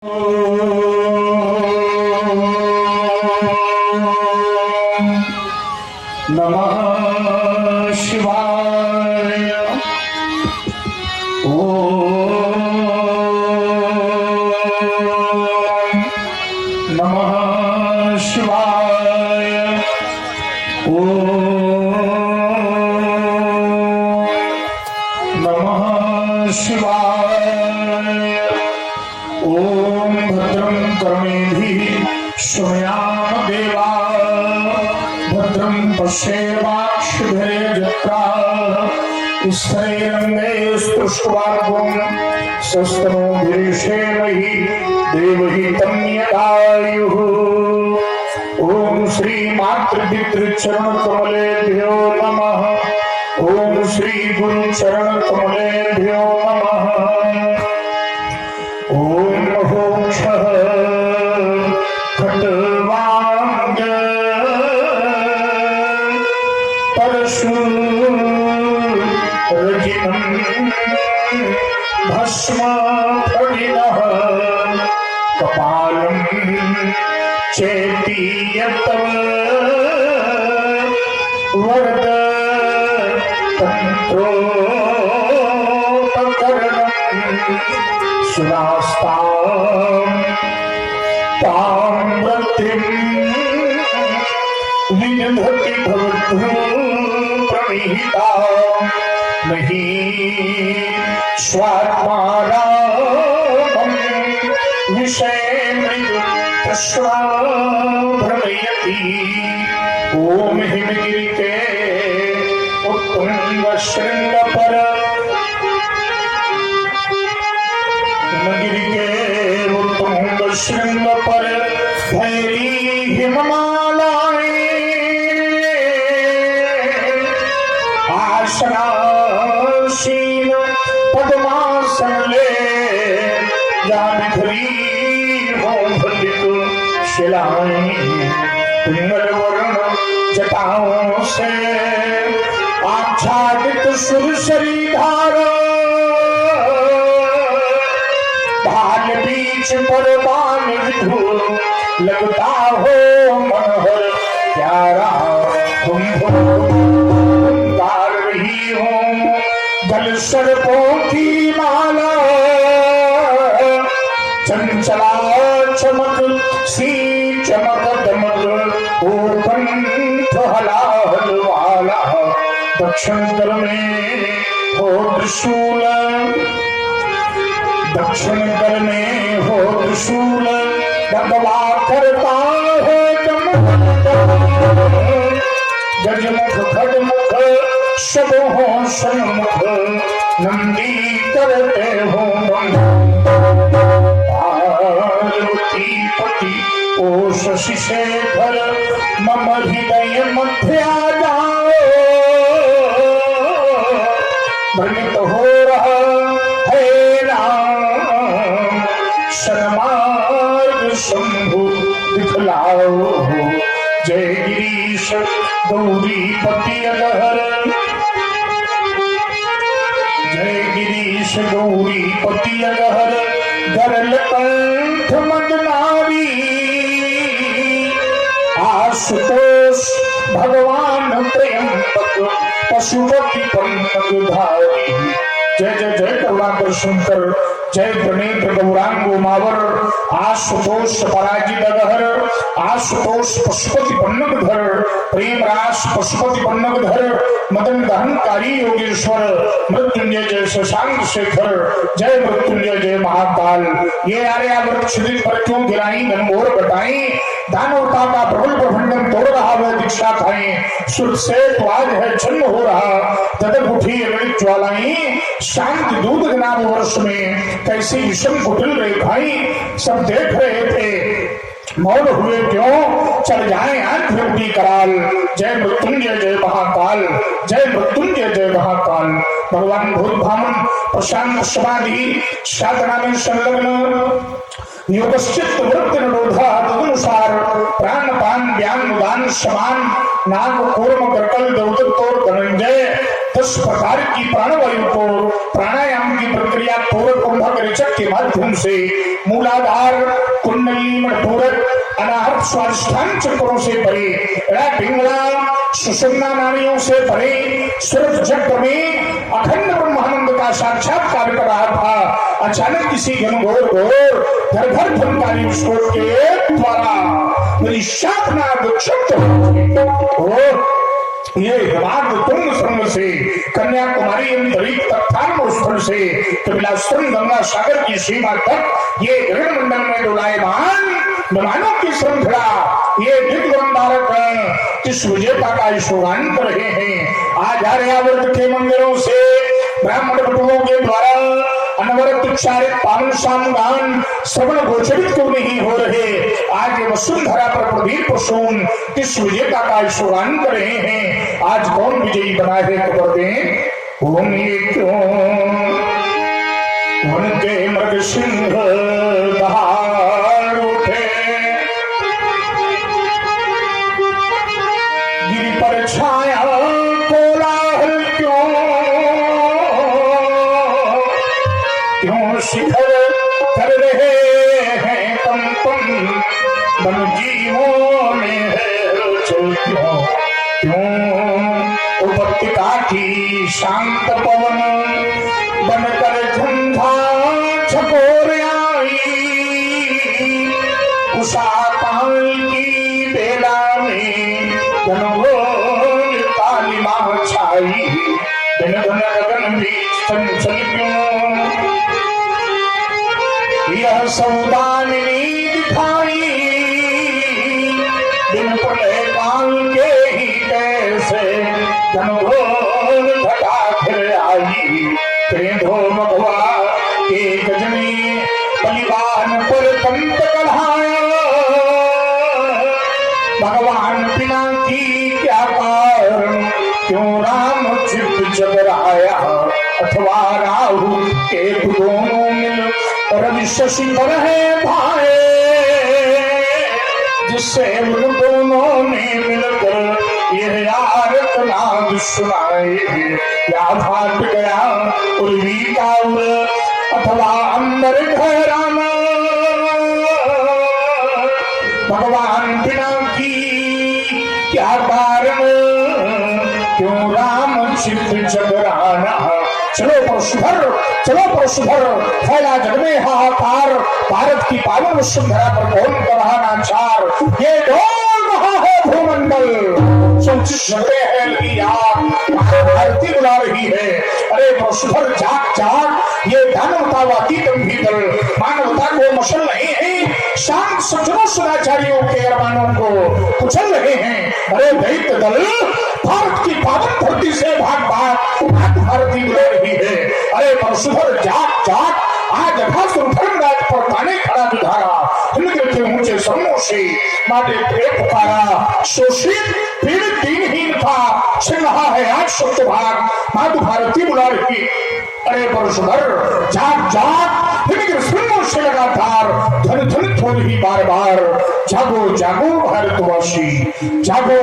नमः शिवाय। ओम नमः शिवाय। ओम नमः शिवाय। ओम भद्रं कर्णेभिः शृणुयाम देवाः, भद्रं पश्येमाक्षभिर्यजत्राः, स्थैर्यङ्गैः स्पृष्ट्वार्गुं स्वस्तनोभिरीशेमहि देवहितं यदायुः। ओम श्री मातृपितृचरणकमलेभ्यो नमः। ओम श्री गुरुचरणकमलेभ्यो नमः। ओम मोक्षः खट्वांग परशुरजिनं भस्म फणिनः कपालं चेति यतः वरद तन्त्रोपकरणं सुनास्तां ताम्रतिं विदधति भवतु प्रणीता नहीं स्वात्मारामं विषयमृग तस्वा भ्रमयति। ओम हिमगिरिके उत्तुंग शृंग पर शृंग पर भैरी हिममालाएं आसनासीन पद्मासन ले जामिथरी हो भलित शिलाएं पिंगल वर्ण जटाओं से आच्छादित सुरसरी धारा ढाल बीच पर बाण विधु लगता हो मनोहर प्यारा। तुम गार रही हो जल सर्पों की माला, चंचला चमक सी चमक दमक ओ कंठ हलाहल वाला। दक्षिण दल में हो त्रिशूल, दक्षिण दल में हो त्रिशूल भगवा करता है गजमुख खड़मुख सब हो सन्मुख नंदी करते हो पार्वती पति ओ शशि शेखर मम हृदय मध्य आ जाओ। भ्रमित हो रहा है शर्मार्ग शंभु दिखलाओ। जय गिरीश गौरी पति अगहर, जय गिरीश गौरी पति अगहर गरल कंठ मदनारी। आशुतोष भगवान त्र्यंबक पशुपति पन्नगधारी। जय जय जय करुणाकर शंकर, जय प्रणेत्र गौरांगो मावर। आशुतोष पराजित अगहर, आशुतोष पशुपति पन्नगधर, प्रेम रास पशुपति पन्नगधर, मदन दहनकारी योगेश्वर। मृत्युंजय जय शशांक शेखर, जय मृत्युंजय जय महाकाल। ये आर्यावर्त शिविर पर क्यों गिराई घनघोर घटाई, दानवता का प्रबल प्रखंडन तोड़ रहा वह दीक्षा खाए। सुर से तो आज है जन्म हो रहा तदब उठी ललित ज्वालाएं। शांति दूध नाम वर्ष में कैसी विषम कुटिल रेखाएं सब देख रहे थे, मौन हुए क्यों, चल जाए आंख उठी कराल। जय मृत्युंजय जय महाकाल, जय मृत्युंजय जय महाकाल। भगवान भूत भामन प्रशांत समाधि साधना में संलग्न योगश्चित वृत्ति निरोधा तदनुसार प्राणपान ज्ञान उदान समान नाग कूर्म करकल देवदत्त और धनंजय 10 प्रकार की प्राणवायु को प्राणायाम की प्रक्रिया पूरक कुंभक ऋचक के माध्यम से मूलाधार कुंडली मणिपूरक अनाहत स्वादिष्ठान चक्रों से भरे पिंगला सुषुम्ना नाड़ियों से भरे सूरज चक्र में अखंड ब्रह्मानंद का साक्षात्कार कर रहा था। अचानक किसी घनघोर घोर घर घर फनकारी विस्फोट के द्वारा मेरी शाखना दुक्षिप्त हो ये हिमाद तुंग संग से कन्याकुमारी अंतरिक्ष तत्काल स्थल से कपिलाश्रम गंगा सागर की सीमा तक ये गगन मंडल में डोलायमान विमानों की श्रृंखला ये दिग्वंदारक इस विजेता का शुभान कर रहे हैं। आज आर्यावर्त के मंदिरों से ब्राह्मण बटुओं के द्वारा अनवरत उच्चारित पावन सामगान श्रवण गोचरित क्यों नहीं हो रहे। आज वसुंधरा पर प्रदीप सून किस विजेता का शुभान कर रहे हैं। आज कौन विजयी बना है खबर दें। ओम ये क्यों उनके मृग सिंह दहाड़ उठे गिरी पर छाया कोलाहल क्यों शिखर कर रहे हैं कंपन बन जीवों में है क्यों उपत्यका की शांत पवन बनकर झंझा झकोर आई उषा काल की बेला में घनघोर कालिमा छाई दिन धन गगन बीच चंचल क्यों यह सौदामिनी दिखाई दिन प्रलय काल के ही कैसे घनघोर घटा फिर आई क्रेधो मघवा के गजनी बलिदान पर कंत कढ़ाया भगवान बिना की क्या कारण क्यों राम चित्त जगराया अथवा राहु के दोनों मिल रवि शशि पर है भाई जिससे उन दोनों ने मिलकर यह आरत नाद सुनाए या भाग गया उर्वी का अथवा अंबर घराना भगवान बिना की क्या कारण क्यों राम चित्त जगराना। चलो परशुभर फैला जग में हाहाकार भारत की पावन वसुंधरा पर कौन कर रहा नाचार ये डोल रहा है भूमंडल धरती बुला रही है। अरे परशुभर जाग ये दानवतावादी गंभीर मानवता को मशल नहीं है शांत सज्जनों सदाचारियों के अरमानों को कुचल रहे हैं। अरे दैत्य दल भारत की पावन धरती से भाग भारती बुला रही है। अरे परशुभर जाग आज अघासुर धर्मराज पर ताने खड़ा दुधारा इंद्र के ऊंचे समूह से माटे पे पुकारा शोषित पीड़ित दीनहीन था छिन रहा है आज सत्य भाग मातु भारती बुला रही। अरे परशुभर जाग इंद्र समूह से लगातार धन थोड़ ही बार जागो भारतवासी जागो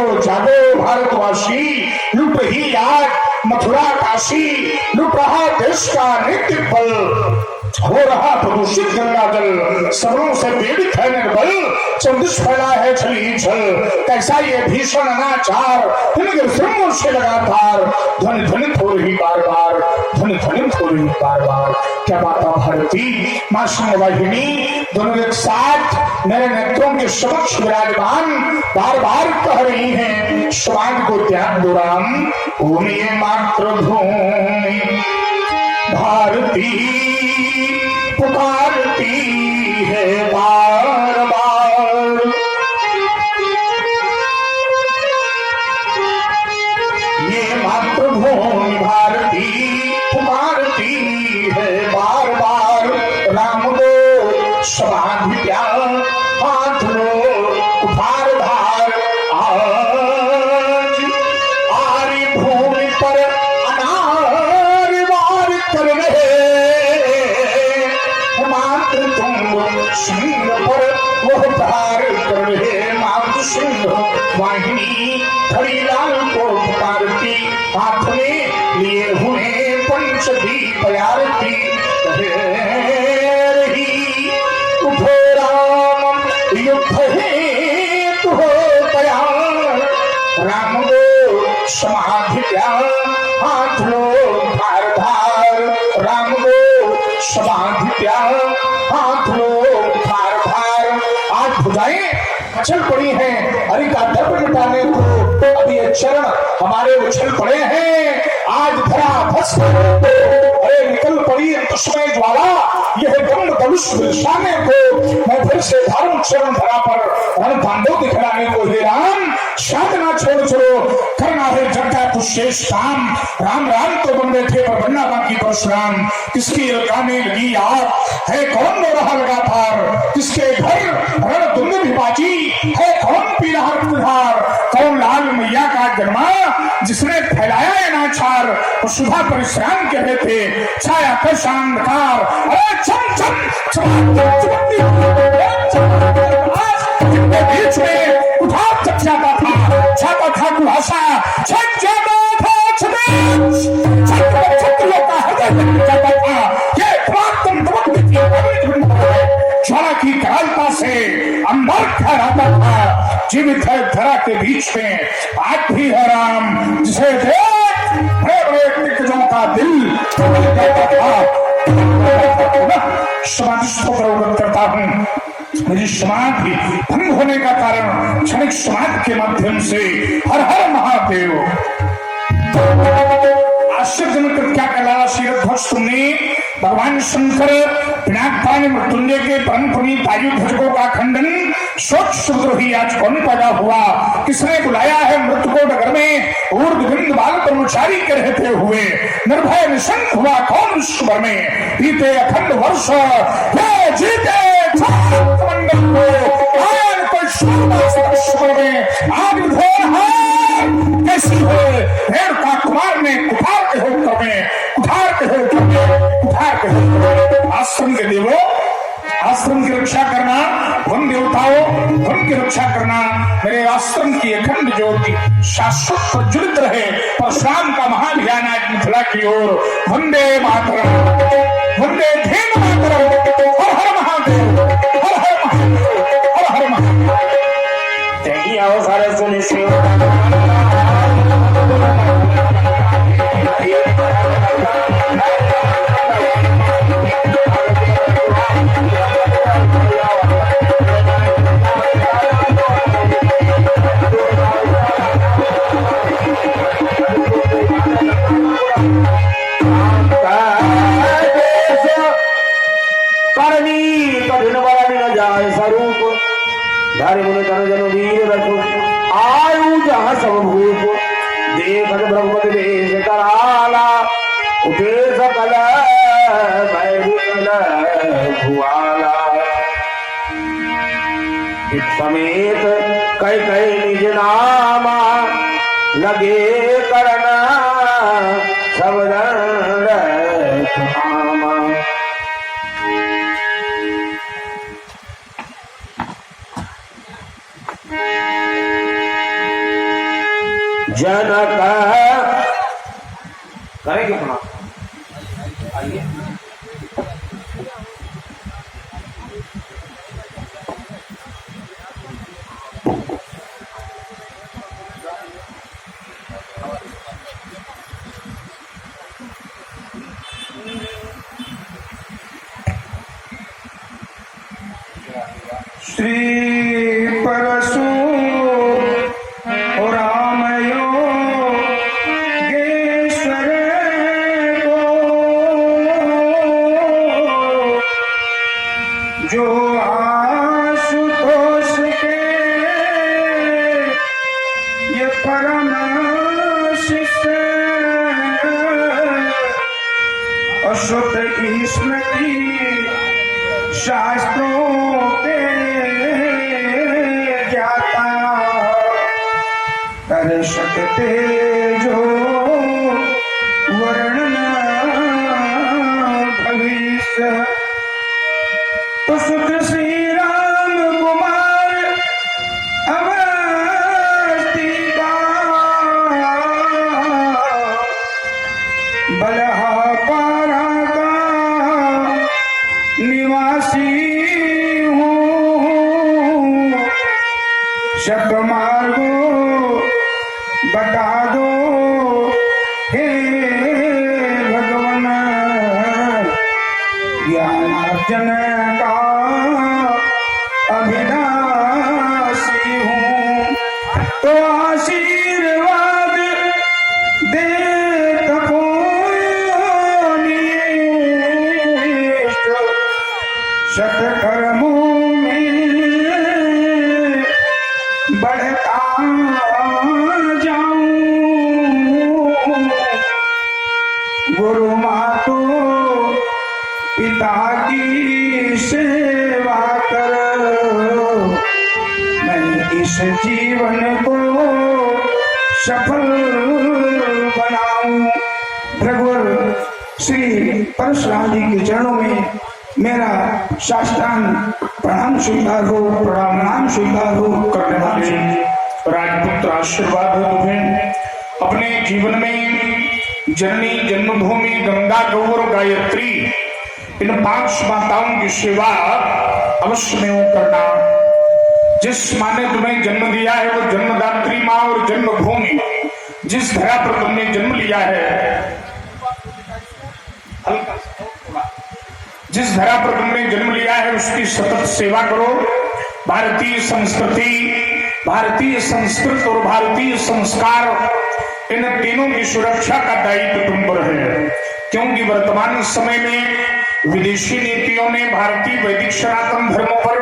भारतवासी लुट ही आज मथुरा काशी लुट रहा देश का नित्य बल हो रहा प्रदूषित गंगा जल सबरों से पीड़ित है निर्बल चौदिश फैला है छली छल कैसा ये भीषण अनाचार इनके सिरों से लगातार ध्वनित हो रही बार बार क्या बात भारती माँ सिंहवाहिनी दोनों एक साथ मेरे नेत्रों के समक्ष विराजमान बार कह रही हैं स्वाद को त्याग दो राम भूमि मातृभूमि भारती पुकारती है बार ये मातृभूमि भारती पुकारती है बार राम दो समाधिया हाथ लो उधार धार आज आरी भूमि पर अनार वार कर रहे मातृ सिंह पर वह धार कर रहे मातृ सिंह वाहिनी खड़ी लाल को पुकारती हाथ में लिए हुए पंच दीप आरती रही। उठो राम युद्ध हेतु हो तैयार, राम गो समाधि त्याग, हाथ लो धार धार, राम गो समाधि त्याग, हाथ लो धार धार। आज भुजाएं उछल पड़ी हैं हरि का दर्प मिटाने को, अब ये चरण हमारे उछल पड़े हैं, आज धरा भस्म अरे निकल पड़ी दुश्मन ज्वाला, यह गंध धनुष बिलसाने को, मैं फिर से धारण चरण धरा पर रण पांडव दिखलाने को। हे राम साधना छोड़ छोड़ो, करना है जग का कुछ शेष काम, राम राम तो बन बैठे पर बनना बाकी परशुराम। किसकी लगाने लगी आग है, कौन रो रहा लगातार, किसके घर रण तुंग भी बाजी है, कौन पी रहा तुहार, कौन लाल मैया का जन्मा जिसने फैलाया अनाचार, और सुधा परिश्राम कह रहे थे छाया कर शानदार, अरे चम चम बीच में उठा चक जाता था, छाता था कुहासा, छक जाता था ज्वाला की करालता से अंबर ठहराता था, जीवित है धरा के बीच में आज भी है राम, जिसे देख बड़े बड़े दिग्गजों का दिल था। समाधि स्तोत्र करता हूँ, मेरी समाधि भंग होने का कारण क्षणिक समाधि के माध्यम से हर हर महादेव। आश्चर्यजनक क्या कहलाया शीरध्वज तुमने, भगवान शंकर पिनाकपाणी मृत्युंजय के परम पुनीत आयु ध्वजकों का खंडन, सोच शुद्रोही आज कौन पैदा हुआ, किसने बुलाया है मृत्यु को नगर में, ऊर्ध्वविंद बाल ब्रह्मचारी के रहते हुए, निर्भय निशंक हुआ कौन विश्व भर में, बीते अखंड वर्ष ये जीते मंडल को आयन कोई में आग धोर कैसी हो, भेड़ का कुमार ने कुठार के होकर में, कुठार के होकर में, कुठार के होकर। आश्रम के देवों, आश्रम की रक्षा करना, वन देवताओं वन की रक्षा करना, मेरे आश्रम की अखंड ज्योति शाश्वत प्रज्वलित रहे, परशुराम का महाभियान आज मिथिला की ओर। वंदे मातरम, वंदे धेनु मातरम, हर हर महादेव, हर हर महादेव, हर हर महादेव। देखिए आओ सारे सुनिए धारे मुने तन जन वीर रखो आयु जहाँ सब भूप देखत ब्रह्म देश कराला उठे सकल भुआला समेत कई कई निज नामा लगे करना सब जनक करेंगे अपना आइए श्री परशु शास्त्रों के ज्ञाता कर सकते जो वर्णन भविष्य, तो सुख श्री राम कुमार अवस्थी का बलहा शतमार्गो बता दो हे भगवान, ज्ञानार्जन का अभिलाषी हूँ, तो आशीर्वाद दे तपोनिष्ठ, शतकर्मों में बढ़ता जाऊं, गुरु मातो पिता की सेवा कर, मैं इस जीवन को सफल बनाऊं। भगवान श्री परशुराम जी के चरणों में मेरा साष्टांग प्रणाम स्वीकार हो, प्रणाम स्वीकार हो। करने वाले राजपुत्र आशीर्वाद हो तुम्हें अपने जीवन में जननी जन्मभूमि गंगा गौर गायत्री इन 5 माताओं की सेवा अवश्य में वो करना। जिस माँ ने तुम्हें जन्म दिया है वो जन्मदात्री माँ और जन्मभूमि जिस धरा पर तुमने जन्म लिया है, जिस धरा पर तुमने जन्म लिया है उसकी सतत सेवा करो। भारतीय संस्कृति, भारतीय संस्कृत और भारतीय संस्कार इन तीनों की सुरक्षा का दायित्व तुम पर है, क्योंकि वर्तमान समय में विदेशी नीतियों ने भारतीय वैदिक सनातन धर्मों पर,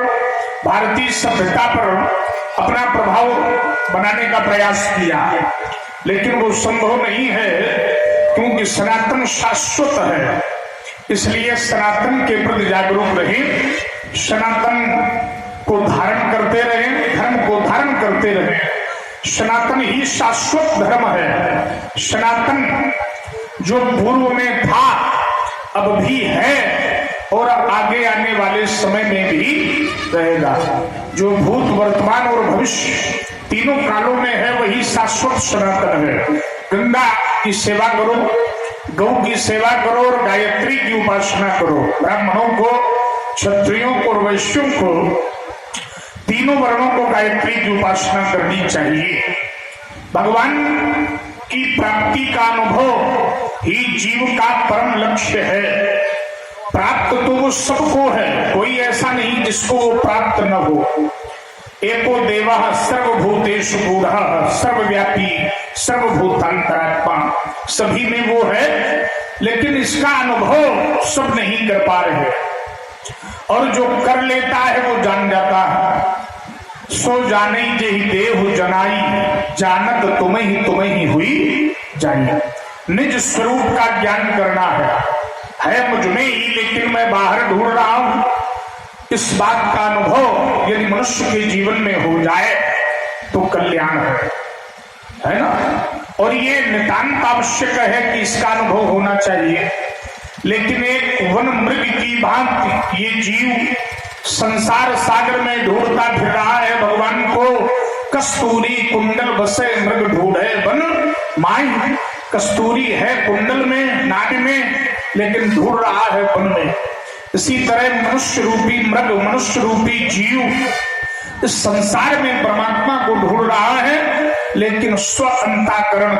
भारतीय सभ्यता पर अपना प्रभाव बनाने का प्रयास किया, लेकिन वो संभव नहीं है, क्योंकि सनातन शाश्वत है। इसलिए सनातन के प्रति जागरूक रहे, सनातन को धारण करते रहे, धर्म को धारण करते रहे। सनातन ही शाश्वत धर्म है। सनातन जो पूर्व में था अब भी है और आगे आने वाले समय में भी रहेगा। जो भूत वर्तमान और भविष्य तीनों कालों में है वही शाश्वत सनातन है। गंगा की सेवा करो, गौ की सेवा करो और गायत्री की उपासना करो। ब्राह्मणों को, क्षत्रियों को और वैश्यों को, तीनों वर्णों को गायत्री की उपासना करनी चाहिए। भगवान की प्राप्ति का अनुभव ही जीव का परम लक्ष्य है। प्राप्त तो वो सबको है, कोई ऐसा नहीं जिसको वो प्राप्त न हो। एको देवः सर्वभूतेषु गूढ़ः सर्वव्यापी सर्वभूतांतरात्मा, सभी में वो है, लेकिन इसका अनुभव सब नहीं कर पा रहे। और जो कर लेता है वो जान जाता है। सो जाने जेहि देहु जनाई, जानत तुम्हें ही हुई जाई। निज स्वरूप का ज्ञान करना है मुझ में ही, लेकिन मैं बाहर ढूंढ रहा हूं। इस बात का अनुभव यदि मनुष्य के जीवन में हो जाए तो कल्याण है ना। और ये नितांत आवश्यक है कि इसका अनुभव होना चाहिए। लेकिन एक वन मृग की भांति ये जीव संसार सागर में ढूंढता फिर रहा है भगवान को। कस्तूरी कुंडल बसे मृग ढूंढे वन माई, कस्तूरी है कुंडल में, नाभि में, लेकिन ढूंढ रहा है वन में। इसी तरह मनुष्य रूपी मृग, मनुष्य रूपी जीव इस संसार में परमात्मा को ढूंढ रहा है, लेकिन स्व अंतःकरण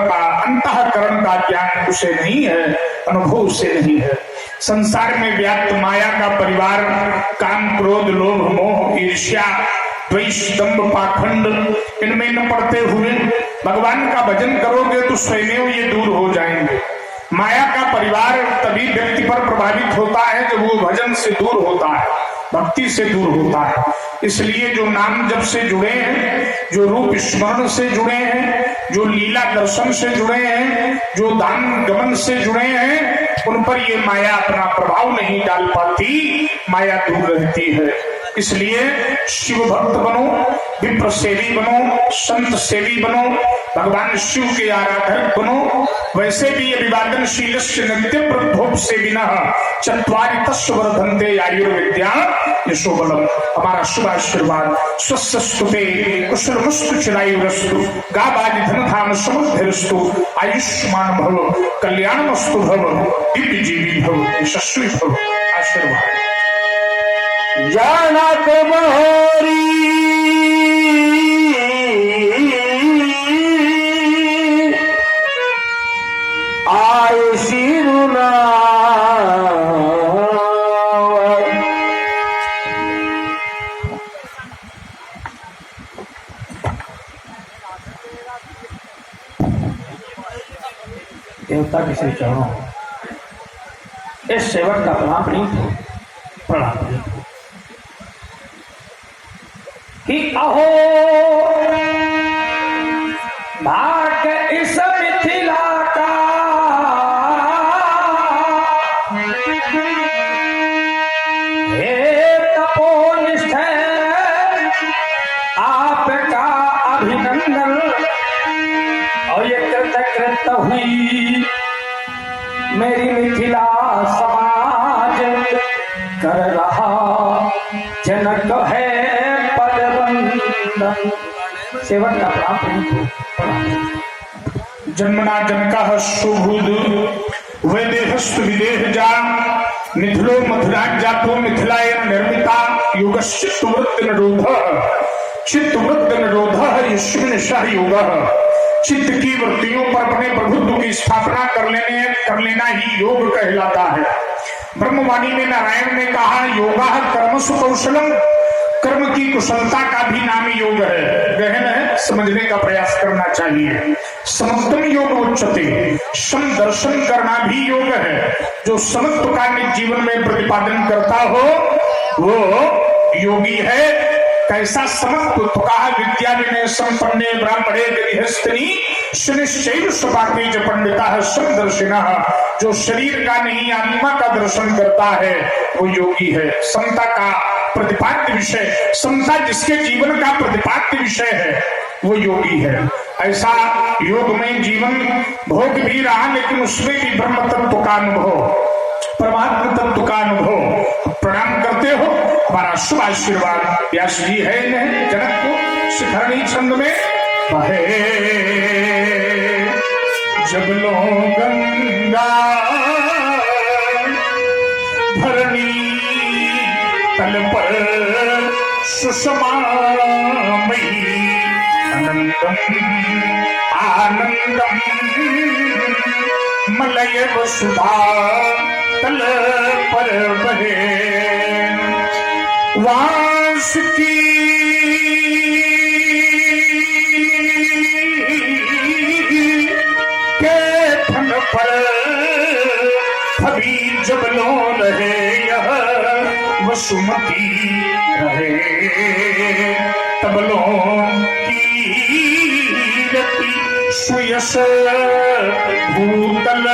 का ज्ञान उसे नहीं है, अनुभव उसे नहीं है। संसार में व्याप्त माया का परिवार काम, क्रोध, लोभ, मोह, ईर्ष्या, द्वेष, दंभ, पाखंड, इनमें न पड़ते हुए भगवान का भजन करोगे तो स्वयं ये दूर हो जाएंगे। माया का परिवार तभी व्यक्ति पर प्रभावित होता है जब वो भजन से दूर होता है, भक्ति से दूर होता है। इसलिए जो नाम जप से जुड़े हैं, जो रूप स्मरण से जुड़े हैं, जो लीला दर्शन से जुड़े हैं, जो दान गमन से जुड़े हैं, उन पर ये माया अपना प्रभाव नहीं डाल पाती, माया दूर रहती है। इसलिए शिव भक्त बनो, विप्र सेवी बनो, संत सेवी बनो, भगवान शिव के आराधक बनो। वैसे भी अभिवादनशील नित्य प्रभोप से बिना चत्वारि तस्य वर्धन्ते आयुर्विद्या यशोबलम। हमारा शुभ आशीर्वाद स्वस्थ स्तुते कुशल मस्तु चिरायुरस्तु, गावादि धन धाम समृद्धिरस्तु, आयुष्मान भव, कल्याणमस्तु भव, दिव्य जीवी भव, यशस्वी भव। आशीर्वाद। जानत मोरी देवता के श्री चरणों इस सेवक का प्रणाम प्रणाम कि अहो भाग्य इस मिथिला का हे तपोनिष्ठ आपका अभिनंदन और ये कृतकृत हुई मेरी मिथिला समाज कर रहा जनक है पदवंदन। सेवक का प्राप्त जन्मना जनका सुबुद वेदेहस्त विदेह जान मिथिलो मथुरा जातो मिथिलायन निर्मिता युगश्चित्तवृत्त निरोध यस्मिन् सह योगः। चित्त की वृत्तियों पर अपने प्रभुत्व की स्थापना कर लेना ही योग कहलाता है। ब्रह्मवाणी में नारायण ने कहा योगा कर्मसु कौशलम, कर्म की कुशलता का भी नाम योग है। गहन है, समझने का प्रयास करना चाहिए। समत्वम योग उच्चते, सम दर्शन करना भी योग है। जो समत्व का निज जीवन में प्रतिपादन करता हो वो योगी है। कैसा समत्व तो कहा विद्या विनय संपन्ने ब्राह्मणे गृहस्थनी सुनिश्चय सुपाके च पंडिता समदर्शिनः। जो शरीर का नहीं आत्मा का दर्शन करता है वो योगी है। समता का प्रतिपाद्य विषय, समता जिसके जीवन का प्रतिपाद्य विषय है वो योगी है। ऐसा योग में जीवन भोग भी रहा लेकिन उसमें भी ब्रह्म तत्व का अनुभव, परमात्मा तत्व का अनुभव। प्रणाम करते हो हमारा शुभ आशीर्वाद। व्यास जी है इन्हें जनक को शिखरणी छंद में बहे जब लो गंगा धरणी तल पर सुषमा मई आनंदम आनंदम मलय वसुधा तल पर बहे वास की के ठन पर कभी जब लो रहे यह वसुमती रहे तबलों की रति सुयस भूतल